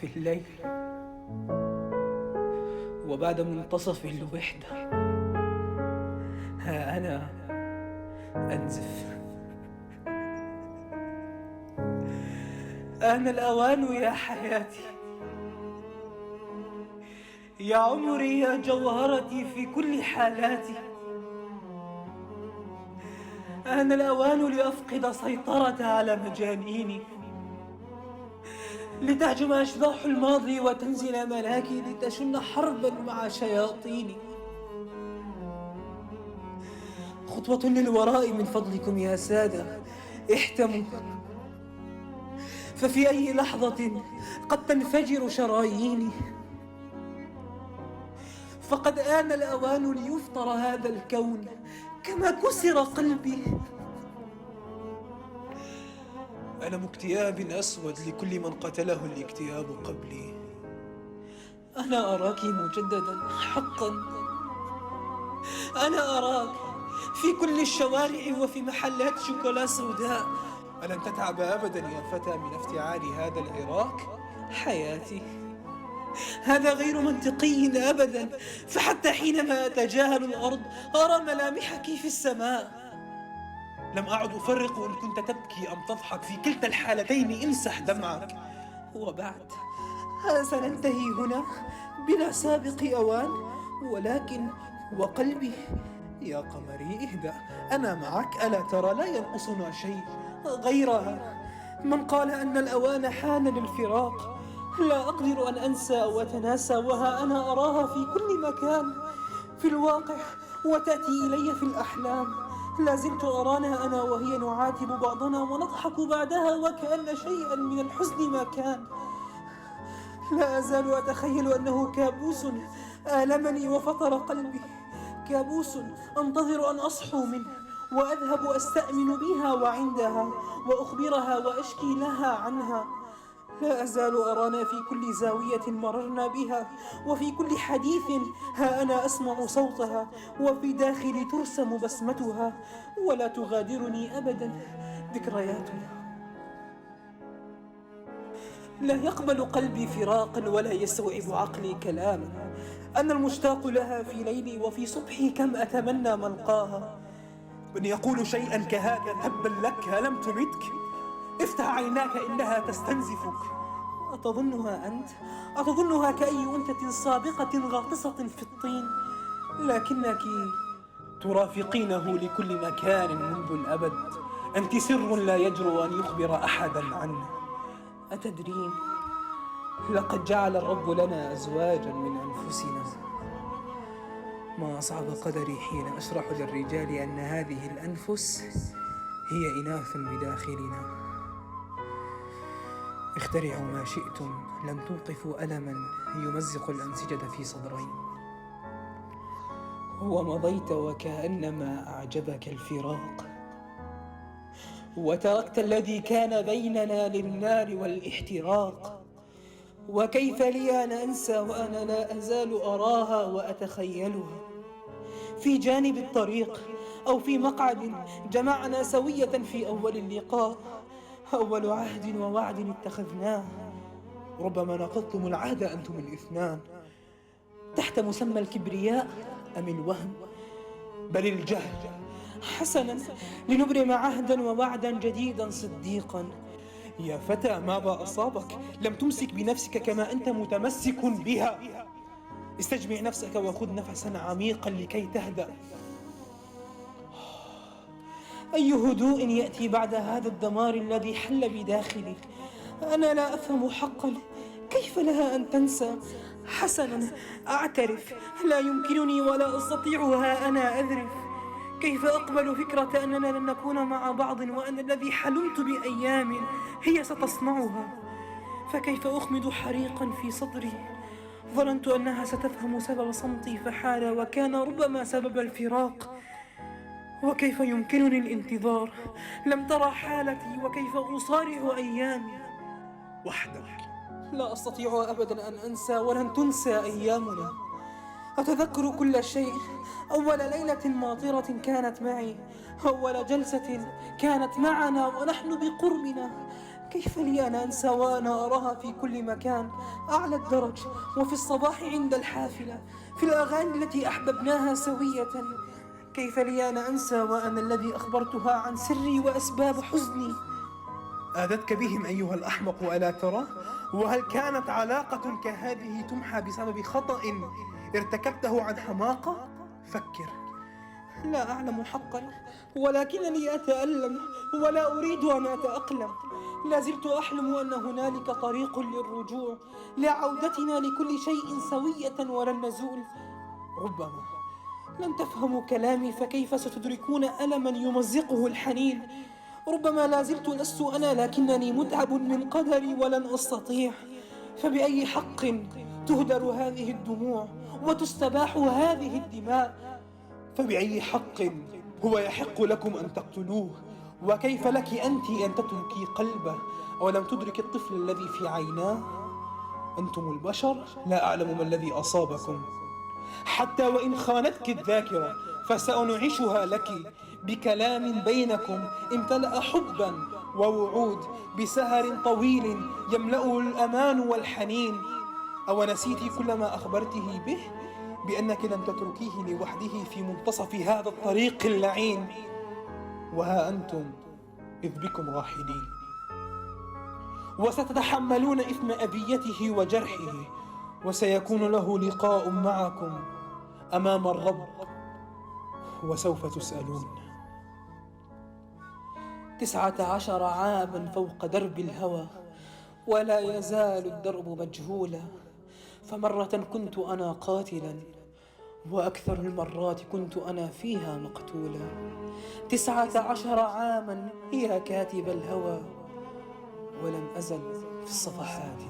في الليل وبعد منتصف الوحدة ها أنا أنزف. آن الأوان يا حياتي، يا عمري، يا جوهرتي في كل حالاتي. آن الأوان لأفقد سيطرة على مجانيني، لتهجم أشباح الماضي وتنزل ملاكي لتشن حربا مع شياطيني. خطوة للوراء من فضلكم يا سادة، احتموا، ففي أي لحظة قد تنفجر شراييني. فقد آن الأوان ليفطر هذا الكون كما كسر قلبي. ألم اكتئاب أسود لكل من قتله الاكتئاب قبلي. أنا أراك مجددا حقا، أنا أراك في كل الشوارع وفي محلات شوكولا سوداء. ألن تتعب أبدا يا فتى من افتعال هذا العراك؟ حياتي، هذا غير منطقي أبدا، فحتى حينما أتجاهل الأرض أرى ملامحك في السماء. لم أعد أفرق إن كنت تبكي أم تضحك، في كلتا الحالتين امسح دمعك. وبعد سننتهي هنا بلا سابق أوان، ولكن وقلبي يا قمري اهدأ، أنا معك، ألا ترى لا ينقصنا شيء غيرها. من قال أن الأوان حان للفراق، لا أقدر أن أنسى وأتناسى، وها أنا أراها في كل مكان في الواقع وتأتي إلي في الأحلام. لا زلت أرانا أنا وهي نعاتب بعضنا ونضحك بعدها وكأن شيئا من الحزن ما كان. لا أزال أتخيل أنه كابوس آلمني وفطر قلبي، كابوس أنتظر أن أصحو منه وأذهب أستأمن بها وعندها وأخبرها وأشكي لها عنها. لا أزال أرانا في كل زاوية مررنا بها وفي كل حديث ها أنا أسمع صوتها، وفي داخلي ترسم بسمتها، ولا تغادرني أبدا ذكرياتنا. لا يقبل قلبي فراقا ولا يستوعب عقلي كلاما. أنا المشتاق لها في ليلي وفي صبحي كم أتمنى ملقاها. من يقول شيئا كهذا تبا لك، ألم تمتك؟ افتح عيناك إنها تستنزفك. أتظنها أنت؟ أتظنها كأي أنثى سابقة غاطسة في الطين؟ لكنك ترافقينه لكل مكان منذ الأبد. أنت سر لا يجرؤ أن يخبر أحدا عنه. أتدرين، لقد جعل الرب لنا أزواجا من أنفسنا. ما أصعب قدري حين أشرح للرجال أن هذه الأنفس هي إناث بداخلنا. اخترعوا ما شئتم لن توقفوا ألما يمزق الأنسجة في صدرين. ومضيت وكأنما أعجبك الفراق، وتركت الذي كان بيننا للنار والاحتراق. وكيف لي أن أنسى وأنا لا أزال أراها وأتخيلها في جانب الطريق أو في مقعد جمعنا سوية في أول اللقاء، أول عهد ووعد اتخذناه. ربما نقضتم العهد أنتم الاثنان تحت مسمى الكبرياء أم الوهم بل الجهل. حسنا، لنبرم عهدا ووعدا جديدا صديقا. يا فتى، ماذا أصابك؟ لم تمسك بنفسك كما أنت متمسك بها. استجمع نفسك وخذ نفسا عميقا لكي تهدأ. أي هدوء يأتي بعد هذا الدمار الذي حل بداخلي؟ أنا لا أفهم حقا كيف لها أن تنسى. حسنا، أعترف، لا يمكنني ولا أستطيعها أنا أذرف. كيف أقبل فكرة أننا لن نكون مع بعض وأن الذي حلمت بأيام هي ستصنعها؟ فكيف أخمد حريقا في صدري؟ ظننت أنها ستفهم سبب صمتي فحال، وكان ربما سبب الفراق. وكيف يمكنني الانتظار؟ لم ترى حالتي وكيف أصارع أيامي وحدك. لا أستطيع أبدا أن أنسى ولن تنسى أيامنا. أتذكر كل شيء، أول ليلة ماطرة كانت معي، أول جلسة كانت معنا ونحن بقربنا، كيف لي أن أنسى وأنا أراها في كل مكان، أعلى الدرج وفي الصباح عند الحافلة، في الأغاني التي أحببناها سوية. كيف لي أن أنسى وأنا الذي أخبرتها عن سري وأسباب حزني؟ آذتك بهم أيها الأحمق ألا ترى؟ وهل كانت علاقة كهذه تمحى بسبب خطأ ارتكبته عن حماقة؟ فكر. لا أعلم حقا، ولكنني أتألم ولا أريد أن أتأقلم. لا زلت أحلم أن هنالك طريق للرجوع، لعودتنا لكل شيء سوية ولن نزول. ربما لن تفهموا كلامي، فكيف ستدركون ألما يمزقه الحنين؟ ربما لا زلت لست أنا، لكنني متعب من قدري ولن أستطيع. فبأي حق تهدر هذه الدموع وتستباح هذه الدماء؟ فبأي حق هو يحق لكم أن تقتلوه؟ وكيف لك أنت أن تتركي قلبه؟ أولم تدرك الطفل الذي في عيناه؟ أنتم البشر لا أعلم ما الذي أصابكم. حتى وإن خانتك الذاكرة فسأنعشها لك بكلام بينكم امتلأ حبا ووعود، بسهر طويل يملأه الأمان والحنين. أو نسيت كل ما أخبرته به، بأنك لم تتركيه لوحده في منتصف هذا الطريق اللعين؟ وها أنتم إذ بكم راحلين، وستتحملون إثم أذيته وجرحه، وسيكون له لقاء معكم أمام الرب، وسوف تسألون. 19 عاما فوق درب الهوى، ولا يزال الدرب مجهولا. فمرة كنت أنا قاتلا، وأكثر المرات كنت أنا فيها مقتولا. 19 عاما يا كاتب الهوى، ولم أزل في الصفحات